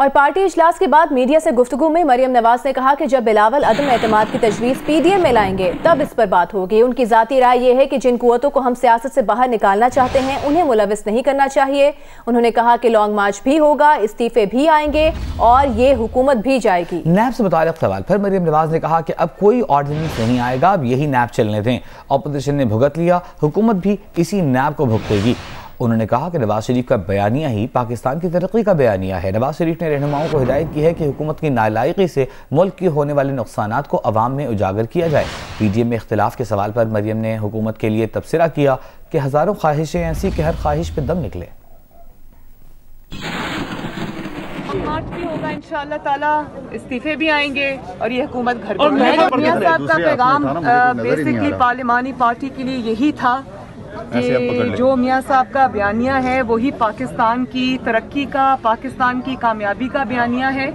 और पार्टी इजलास के बाद मीडिया से गुफ्तगू में मरियम नवाज ने कहा कि जब बिलावल अदम एतमाद की तजवीज़ पीडीएम में लाएंगे तब इस पर बात होगी। उनकी जाती राय ये है कि जिन कुव्वतों को हम सियासत से बाहर निकालना चाहते हैं उन्हें मुलविस नहीं करना चाहिए। उन्होंने कहा कि लॉन्ग मार्च भी होगा, इस्तीफे भी आएंगे और ये हुकूमत भी जाएगी। नैब से मुताल्लिक़ सवाल पर मरियम नवाज ने कहा कि अब कोई ऑर्डिनेंस नहीं आएगा, अब यही नैब चलने दें। अपोजिशन ने भुगत लिया, हुकूमत भी इसी नैब को भुगतेगी। उन्होंने कहा कि नवाज शरीफ का बयानिया ही पाकिस्तान की तरक्की का बयानिया है। नवाज शरीफ ने रहनुमाओं को हिदायत की है कि हुकूमत की नालायकी से मुल्क की होने वाले नुकसानात को अवाम में उजागर किया जाए। पीडीएम में इख्तिलाफ के सवाल पर मरियम ने हुकूमत के लिए तबसरा किया कि हज़ारों ख्वाहिशें ऐसी कि हर ख्वाहिश पे दम निकले। मार्च भी होगा इंशाअल्लाह ताला, इस्तीफे भी आएंगे और ये हुकूमत घर पर। मियां साहब का पैगाम बेसिकली पार्लिमानी पार्टी के लिए यही था कि जो मियां साहब का बयानिया है वही पाकिस्तान की तरक्की का, पाकिस्तान की कामयाबी का बयानिया है।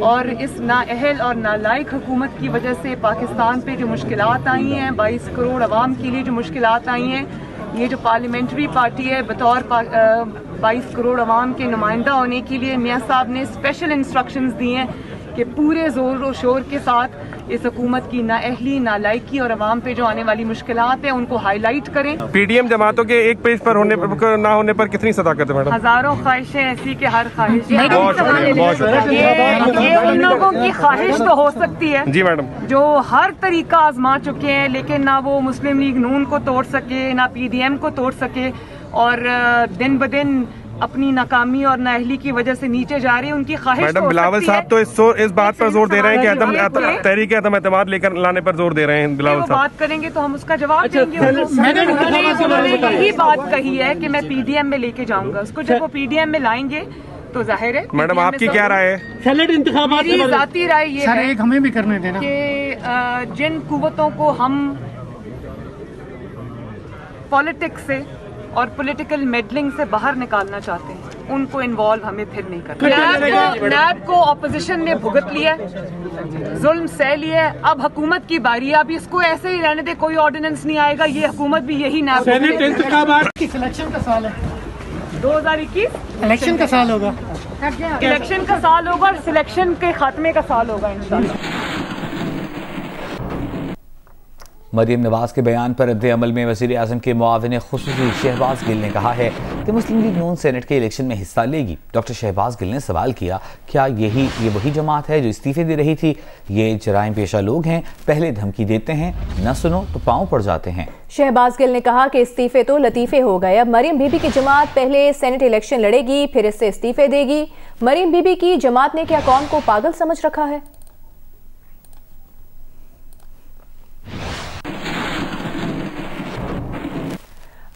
और इस नाअहल और नालायक हुकूमत की वजह से पाकिस्तान पे जो मुश्किलात आई हैं, 22 करोड़ अवाम के लिए जो मुश्किलात आई हैं, ये जो पार्लियामेंट्री पार्टी है बतौर 22 करोड़ अवाम के नुमाइंदा होने के लिए मियां साहब ने स्पेशल इंस्ट्रक्शंस दी हैं कि पूरे जोर और शोर के साथ इस हुकूमत की नाअहली, नालायकी और अवाम पे जो आने वाली मुश्किलात हैं उनको हाईलाइट करें। पीडीएम जमातों के एक पेज पर ना होने पर कितनी सदाकत है मैडम? हजारों ख्वाहिशें ऐसी कि हर ख्वाहिश ये उन लोगों की ख्वाहिश तो हो सकती है जी मैडम, जो हर तरीका आजमा चुके हैं लेकिन ना वो मुस्लिम लीग नून को तोड़ सके, ना पीडीएम को तोड़ सके और दिन ब दिन अपनी नाकामी और नाअहली की वजह से नीचे जा रही है। उनकी ख्वाहिश मैडम बिलावल साहब तो इस बात पर जोर दे रहे हैं कि तहरीक अदम एतमाद लेकर लाने पर जोर दे रहे हैं। बिलावल साहब बात करेंगे तो हम उसका जवाब देंगे। उन्होंने यही बात कही है कि मैं पीडीएम में लेके जाऊंगा उसको। जब वो पीडीएम में लाएंगे तो जाहिर है। मैडम आपकी क्या राय है? सेनेट इंतखाबात मेरी जाती राय ये है एक हमें भी करने देना कि जिन कुव्वतों को हम पॉलिटिक्स से और पॉलिटिकल मेडलिंग से बाहर निकालना चाहते हैं उनको इन्वॉल्व हमें फिर नहीं करना। नैब को ऑपोजिशन ने भुगत लिया, जुल्म सह लिया, अब हुकूमत की बारी है। अब इसको ऐसे ही रहने दे, कोई ऑर्डिनेंस नहीं आएगा, ये हुकूमत भी यही नैब। सेनेट इंतखाबात की सिलेक्शन का साल है, 2021 इलेक्शन का साल होगा, इलेक्शन का साल होगा और सिलेक्शन के खात्मे का साल होगा इंशाल्लाह। मरियम नवाज के बयान पर रद्द अमल में वज़ीर आज़म के मुआविन खुसूसी शहबाज गिल ने कहा है कि मुस्लिम लीग नून सेनेट के इलेक्शन में हिस्सा लेगी। डॉक्टर शहबाज गिल ने सवाल किया, क्या ये वही जमात है जो इस्तीफे दे रही थी? ये जराइम पेशा लोग हैं, पहले धमकी देते हैं, न सुनो तो पाँव पड़ जाते हैं। शहबाज गिल ने कहा कि इस्तीफे तो लतीफ़े हो गए, अब मरियम बीबी की जमात पहले सेनेट इलेक्शन लड़ेगी फिर इससे इस्तीफे देगी। मरियम बीबी की जमात ने क्या कौम को पागल समझ रखा है?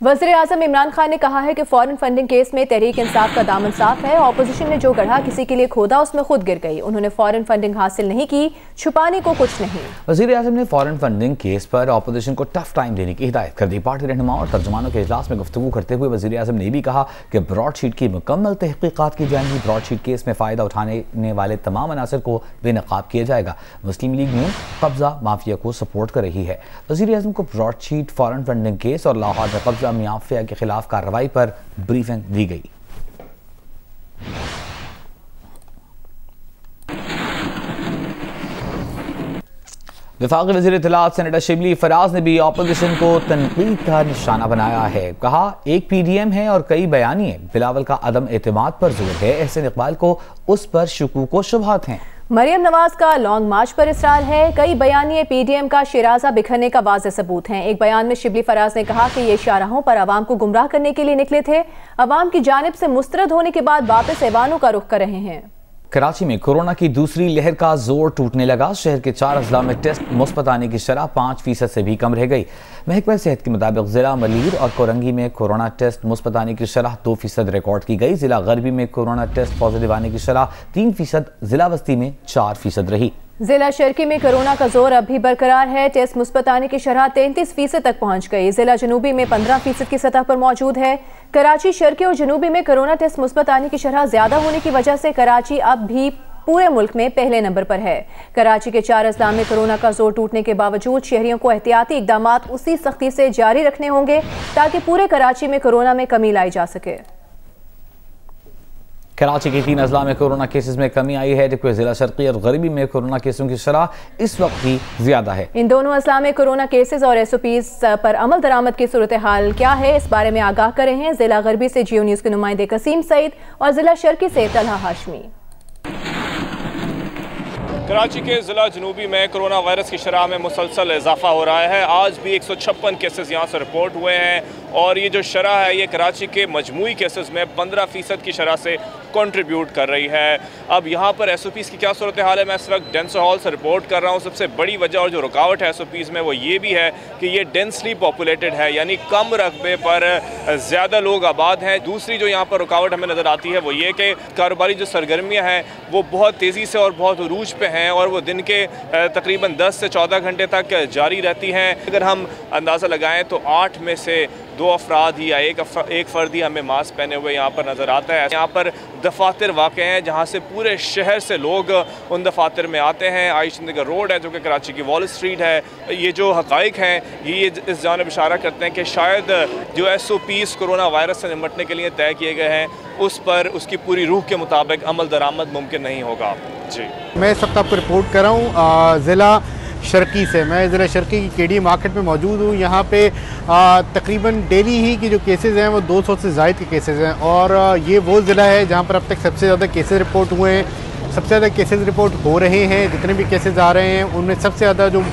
वज़ीर आज़म इमरान खान ने कहा है कि फॉरेन फंडिंग केस में तहरीक इंसाफ का दामन साफ है। ऑपोजिशन ने जो गड्ढा किसी के लिए खोदा उसमें खुद गिर गई। उन्होंने फॉरेन फंडिंग हासिल नहीं की, छुपाने को कुछ नहीं। वज़ीर आज़म ने फॉरेन फंडिंग केस पर ऑपोजिशन को टफ टाइम देने की हिदायत कर दी। पार्टी रहनुमाओं और तर्जुमानों के इजलास में गुफ्तगू करते हुए वज़ीर आज़म ने भी कहा कि ब्रॉडशीट की मुकम्मल तहक़ीक़ात की जाएंगी। ब्रॉडशीट केस में फ़ायदा उठाने वाले तमाम अनासर को बेनकाब किया जाएगा। मुस्लिम लीग नून कब्जा माफिया को सपोर्ट कर रही है। वज़ीर आज़म को ब्रॉडशीट, फॉरेन फंडिंग केस और लाहौर में कब्जा माफिया के खिलाफ कार्रवाई पर ब्रीफिंग दी गई। वफाकी वज़ीर इत्तलात सेनेटर शिबली फराज ने भी ऑपोजिशन को तनकीद का निशाना बनाया है। कहा, एक पीडीएम है और कई बयानिए, बिलावल का अदम एतमाद पर जोर है, एहसन इकबाल को उस पर शुकूक व शुबहात हैं। मरियम नवाज का लॉन्ग मार्च पर इसरार है, कई बयानिए पीडीएम का शिराजा बिखरने का वाज़ेह सबूत हैं। एक बयान में शिबली फराज ने कहा कि ये शाहराहों पर आवाम को गुमराह करने के लिए निकले थे, आवाम की जानिब से मुस्तरद होने के बाद वापस ऐवानों का रुख कर रहे हैं। कराची में कोरोना की दूसरी लहर का जोर टूटने लगा। शहर के 4 अजला में टेस्ट मुस्बत आने की शरह 5% से भी कम रह गई। महकमा सेहत के मुताबिक जिला मलीर और कोरंगी में कोरोना टेस्ट मुस्बत आने की शरह 2% रिकॉर्ड की गई। जिला गरबी में कोरोना टेस्ट पॉजिटिव आने की शरह 3%, जिला वस्ती में 4% रही। जिला शर्की में कोरोना का जोर अब भी बरकरार है। टेस्ट मुस्बत आने की शरह 33% तक पहुंच गई। जिला जनूबी में 15% की सतह पर मौजूद है। कराची शर्की और जनूबी में कोरोना टेस्ट मुस्बत आने की शरह ज्यादा होने की वजह से कराची अब भी पूरे मुल्क में पहले नंबर पर है। कराची के 4 अजला में कोरोना का जोर टूटने के बावजूद शहरियों को एहतियाती इकदामात उसी सख्ती से जारी रखने होंगे ताकि पूरे कराची में कोरोना में कमी लाई जा सके। कराची के 3 अजला में कोरोना केसेस में कमी आई है, जबकि जिला शर्की और गरीबी में कोरोना केसों की शरह इस वक्त भी ज्यादा है। इन दोनों अजला में कोरोना केसेस और SOPs पर अमल दरामद की सूरत हाल क्या है, इस बारे में आगाह कर रहे हैं जिला गरबी से जियो न्यूज़ के नुमाइंदे कसीम सईद और जिला शर्की से तलहा हाशमी। कराची के ज़िला जनूबी में कोरोना वायरस की शरह में मुसलसल इजाफा हो रहा है। आज भी 156 केसेस यहाँ से रिपोर्ट हुए हैं और ये जो शरह है ये कराची के मजमूई केसेस में 15% की शरह से कंट्रीब्यूट कर रही है। अब यहाँ पर SOPs की क्या सूरत हाल है, मैं इस वक्त डेंसर हॉल से रिपोर्ट कर रहा हूँ। सबसे बड़ी वजह और जो रुकावट है SOPs में वो ये भी है कि ये डेंसली पॉपुलेटेड है, यानी कम रकबे पर ज़्यादा लोग आबाद हैं। दूसरी जो यहाँ पर रुकावट हमें नज़र आती है वो ये कि कारोबारी जो सरगर्मियाँ हैं वो बहुत तेज़ी से और बहुत उरूज पे हैं और वो दिन के तकरीबन 10 से 14 घंटे तक जारी रहती हैं। अगर हम अंदाज़ा लगाएं तो 8 में से 2 अफराद ही या एक फ़र्द ही हमें मास्क पहने हुए यहाँ पर नज़र आता है। यहाँ पर दफातर वाक़ हैं जहाँ से पूरे शहर से लोग उन दफातर में आते हैं। आइश नगर रोड है जो कि कराची की वॉल स्ट्रीट है। ये जो हक़ाइक़ हैं ये इस जानिब इशारा करते हैं कि शायद जो SOPs कोरोना वायरस से निपटने के लिए तय किए गए हैं उस पर उसकी पूरी रूह के मुताबिक अमल दरामद मुमकिन नहीं होगा। जी, मैं इस वक्त आपको रिपोर्ट कर रहा हूँ ज़िला शर्की से। मैं ज़िला शर्की की KD मार्केट में मौजूद हूँ। यहाँ पे तकरीबन डेली ही की जो केसेस हैं वो 200 से ज़ायद के केसेस हैं और ये वो ज़िला है जहाँ पर अब तक सबसे ज़्यादा केसेस रिपोर्ट हुए हैं, सबसे ज़्यादा केसेस रिपोर्ट हो रहे हैं। जितने भी केसेस आ रहे हैं उनमें सबसे ज़्यादा जो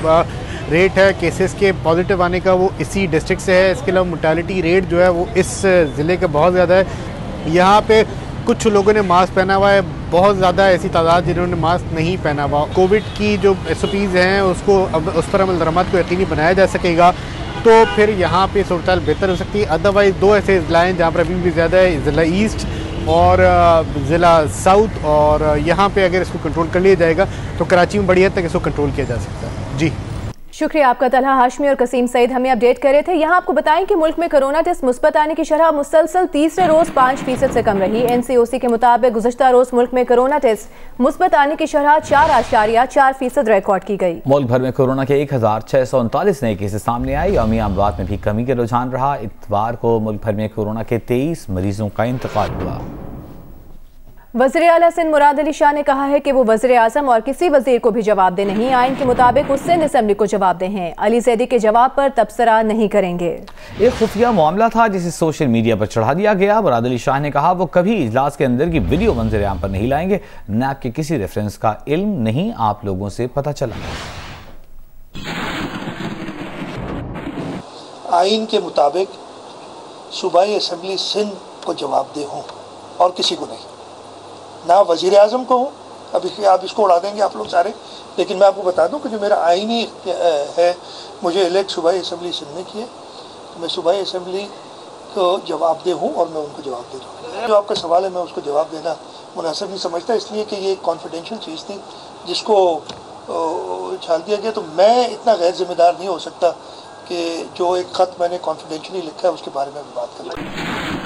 रेट है केसेस के पॉजिटिव आने का वो इसी डिस्ट्रिक्ट से है। इसके अलावा मोर्टालिटी रेट जो है वो इस ज़िले का बहुत ज़्यादा है। यहाँ पे कुछ लोगों ने मास्क पहना हुआ है, बहुत ज़्यादा ऐसी तादाद जिन्होंने मास्क नहीं पहना हुआ। कोविड की जो SOPs हैं उसको अब उस पर अमल दरामद को यकीनी बनाया जा सकेगा तो फिर यहाँ पे सूरत बेहतर हो सकती है। अदरवाइज़ 2 ऐसे ज़िला हैं जहाँ पर अभी भी ज़्यादा है, ज़िला ईस्ट और ज़िला साउथ, और यहाँ पे अगर इसको कंट्रोल कर लिया जाएगा तो कराची में बड़ी हद तक इसको कंट्रोल किया जा सकता है। जी, शुक्रिया आपका तलहा हाशमी और कसीम सईद हमें अपडेट कर रहे थे। यहाँ आपको बताएं कि मुल्क में कोरोना टेस्ट मुस्बत आने की शरह मुसलसल तीसरे रोज 5% से कम रही। NCOC के मुताबिक गुज़श्ता रोज मुल्क में कोरोना टेस्ट मुस्बत आने की शरह 4.4% रिकॉर्ड की गई। मुल्क भर में कोरोना के 1639 नए केसेस सामने आए। यौमी अमवात में भी कमी का रुझान रहा। इतवार को मुल्क भर में कोरोना के 23 मरीजों का इंतकाल हुआ। वज़ीर आला सिंध मुराद अली शाह ने कहा है कि वो वज़ीर आज़म और किसी वज़ीर को भी जवाब दे नहीं, आइन के मुताबिक वो सिंध असेंबली को जवाब दे हैं। अली ज़ैदी के जवाब पर तबसरा नहीं करेंगे। एक खुफिया मामला था जिसे सोशल मीडिया पर चढ़ा दिया गया। मुराद अली शाह ने कहा वो कभी इजलास के अंदर की वीडियो मंजर आम पर नहीं लाएंगे। नैब के किसी रेफरेंस का इल्म नहीं आप लोगों से पता चला। आइन के मुताबिक सूबाई असेंबली सिंध को जवाब दे हूँ और किसी को नहीं, ना वज़ीर आज़म को हूँ। अभी आप इसको उड़ा देंगे आप लोग सारे, लेकिन मैं आपको बता दूं कि जो मेरा आईनी है, मुझे इलेक्ट सूबाई असेंबली सिंध ने किया, तो मैं सूबाई असेंबली को जवाब दे हूँ और मैं उनको जवाब दे दूँगा। जो आपका सवाल है मैं उसको जवाब देना मुनासिब नहीं समझता, इसलिए कि ये कॉन्फिडेंशियल चीज़ थी जिसको छाल दिया गया। तो मैं इतना गैर जिम्मेदार नहीं हो सकता कि जो एक ख़त मैंने कॉन्फिडेंशियली लिखा है उसके बारे में भी बात करूँ।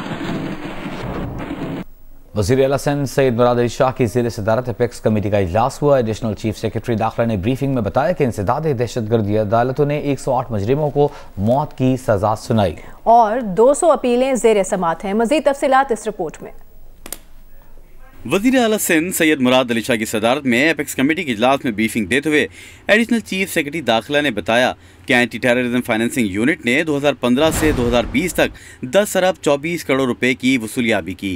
वज़ीर आला सिंध सैयद मुराद अली शाह की ज़ेर सदारत एपेक्स कमेटी का इजलास हुआ। एडिशनल चीफ सेक्रेटरी दाखिला ने ब्रीफिंग में बताया कि इंसदाद दहशतगर्दी अदालतों ने 108 मुजरिमों को मौत की सजा सुनाई और 200 अपीलें ज़ेर समात हैं। मज़ीद तफसीलात इस रिपोर्ट में। वज़ीर आला सिंध सैयद मुराद अली शाह की सदारत में एपेक्स कमेटी के इजलास में ब्रीफिंग देते हुए एडिशनल चीफ सेक्रेटरी दाखिला ने बताया कि एंटी टेररिज्म फाइनेंसिंग यूनिट ने 2015 से 2020 तक 10 अरब 24 करोड़ रुपए की वसूलियाबी की।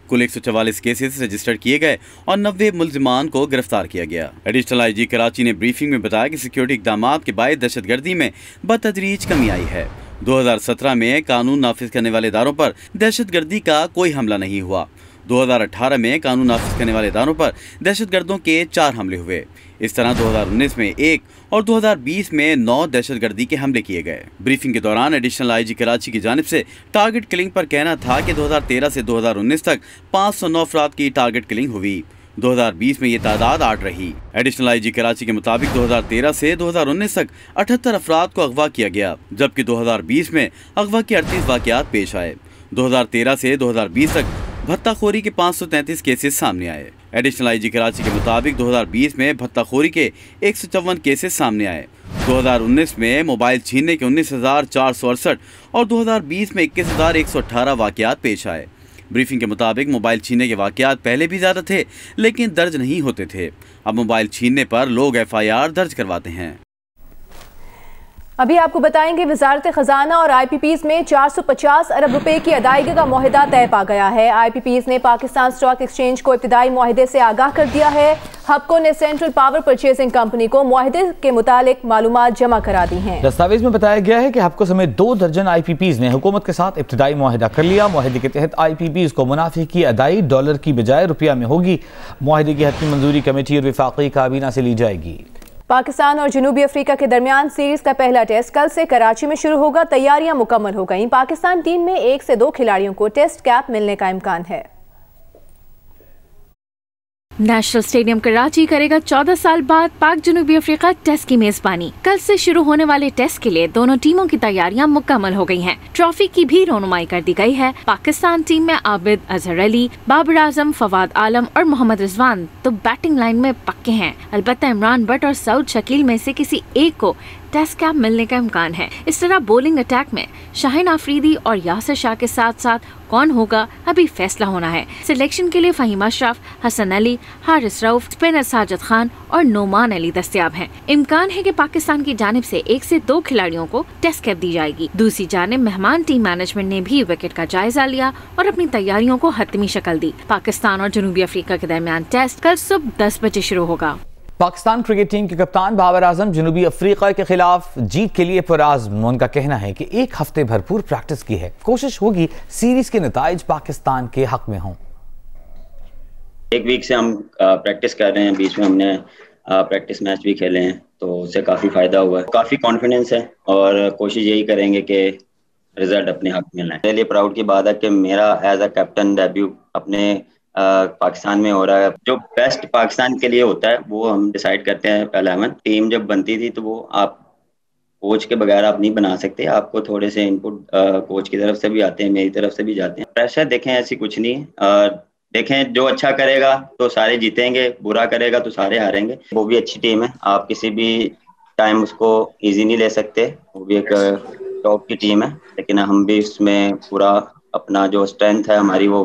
कुल 144 केसेस रजिस्टर किए गए और 90 मुल्जिमान को गिरफ्तार किया गया। एडिशनल IG कराची ने ब्रीफिंग में बताया कि सिक्योरिटी इक़दाम के बायस दहशतगर्दी में बतदरीज कमी आई है। 2017 में कानून नाफिज करने वाले इदारों पर दहशतगर्दी का कोई हमला नहीं हुआ। 2018 में कानून नाफिज करने वाले इदारों पर दहशतगर्दों के 4 हमले हुए। इस तरह 2019 में 1 और 2020 में 9 दहशतगर्दी के हमले किए गए। ब्रीफिंग के दौरान एडिशनल IG कराची की जानिब से टारगेट किलिंग पर कहना था कि 2013 से 2019 तक 509 अफराद की टारगेट किलिंग हुई। 2020 में ये तादाद 8 रही। एडिशनल IG कराची के मुताबिक 2013 से 2019 तक 78 अफराद को अगवा किया गया, जबकि 2020 में अगवा के 38 वाक़यात पेश आए। 2013 से 2020 तक भत्ताखोरी के 533 केसेस सामने आए। एडिशनल IG कराची के मुताबिक 2020 में भत्ताखोरी के 154 केसेस सामने आए। 2019 में मोबाइल छीनने के 19,468 और 2020 में 21,118 वाक़यात पेश आए। ब्रीफिंग के मुताबिक मोबाइल छीनने के वाकयात पहले भी ज्यादा थे, लेकिन दर्ज नहीं होते थे। अब मोबाइल छीनने पर लोग FIR दर्ज करवाते हैं। अभी आपको बताएंगे वजारत खजाना और IPPs में 450 अरब रुपए की अदायगी का मुआहिदा तय पा गया है। IPPs ने पाकिस्तान स्टॉक एक्सचेंज को इब्तिदाई मुआहिदे से आगाह कर दिया है। हबको ने सेंट्रल पावर परचेजिंग कंपनी को मुआहिदे के मुतालिक मालूमात जमा करा दी हैं। दस्तावेज में बताया गया है कि हबको समेत 2 दर्जन IPPs ने हुकूमत के साथ इब्तिदाई मुआहिदा कर लिया। मुआहिदे के तहत IPPs को मुनाफे की अदाई डॉलर की बजाय रुपया में होगी। मुआहिदे की हतमी मंजूरी कमेटी और वफाकी काबीना से ली जाएगी। पाकिस्तान और जनूबी अफ्रीका के दरमियान सीरीज का पहला टेस्ट कल से कराची में शुरू होगा। तैयारियां मुकम्मल हो गईं। पाकिस्तान टीम में 1 से 2 खिलाड़ियों को टेस्ट कैप मिलने का इम्कान है। नेशनल स्टेडियम कराची करेगा 14 साल बाद पाक जनूबी अफ्रीका टेस्ट की मेजबानी। कल से शुरू होने वाले टेस्ट के लिए दोनों टीमों की तैयारियां मुकम्मल हो गई हैं। ट्रॉफी की भी रौनुमाई कर दी गई है। पाकिस्तान टीम में आबिद अजहर अली, बाबर आजम, फवाद आलम और मोहम्मद रिजवान तो बैटिंग लाइन में पक्के हैं। अलबत्ता इमरान भट्ट और सऊद शकील में से किसी एक को टेस्ट कैप मिलने का इम्कान है। इस तरह बॉलिंग अटैक में शाहीन आफरीदी और यासिर शाह के साथ साथ कौन होगा अभी फैसला होना है। सिलेक्शन के लिए फहीम अशरफ, हसन अली, हारिस रऊफ, स्पिनर साजिद खान और नोमान अली दस्तयाब हैं। इम्कान है कि पाकिस्तान की जानिब से 1 से 2 खिलाड़ियों को टेस्ट कैप दी जाएगी। दूसरी जानिब मेहमान टीम मैनेजमेंट ने भी विकेट का जायजा लिया और अपनी तैयारियों को हतमी शक्ल दी। पाकिस्तान और जनूबी अफ्रीका के दरमियान टेस्ट कल सुबह 10 बजे शुरू होगा। पाकिस्तान क्रिकेट टीम के कप्तान बाबर आजम जनूबी अफ्रीका के खिलाफ जीत के लिए पुरआज़्म। उनका कहना है कि 1 हफ्ते भरपूर प्रैक्टिस की है। कोशिश होगी सीरीज के नताइज पाकिस्तान के हक में हों। 1 वीक से हम प्रैक्टिस कर रहे हैं। बीच में हमने प्रैक्टिस मैच भी खेले हैं, तो उससे काफ़ी फ़ायदा हुआ है। काफ़ी कॉन्फिडेंस है और कोशिश यही करेंगे कि रिजल्ट अपने हक में लाएं। मेरे लिए प्राउड की बात है कि मेरा एज अ कैप्टन डेब्यू अपने पाकिस्तान में हो रहा है। जो बेस्ट पाकिस्तान के लिए होता है वो हम डिसाइड करते हैं। 11 टीम जब बनती थी तो वो आप कोच के बगैर आप नहीं बना सकते। आपको थोड़े से इनपुट कोच की तरफ से भी आते हैं, मेरी तरफ से भी जाते हैं। प्रेशर देखें ऐसी कुछ नहीं है। देखें जो अच्छा करेगा तो सारे जीतेंगे, बुरा करेगा तो सारे हारेंगे। वो भी अच्छी टीम है, आप किसी भी टाइम उसको ईजी नहीं ले सकते। वो भी एक टॉप की टीम है, लेकिन हम भी उसमें पूरा अपना जो स्ट्रेंथ है हमारी वो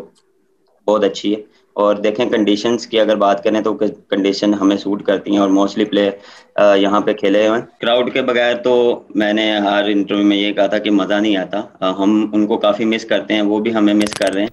बहुत अच्छी है। और देखें कंडीशंस की अगर बात करें तो कंडीशन हमें सूट करती हैं और मोस्टली प्लेयर यहाँ पे खेले हुए हैं। क्राउड के बगैर तो मैंने हर इंटरव्यू में ये कहा था कि मज़ा नहीं आता। हम उनको काफ़ी मिस करते हैं, वो भी हमें मिस कर रहे हैं।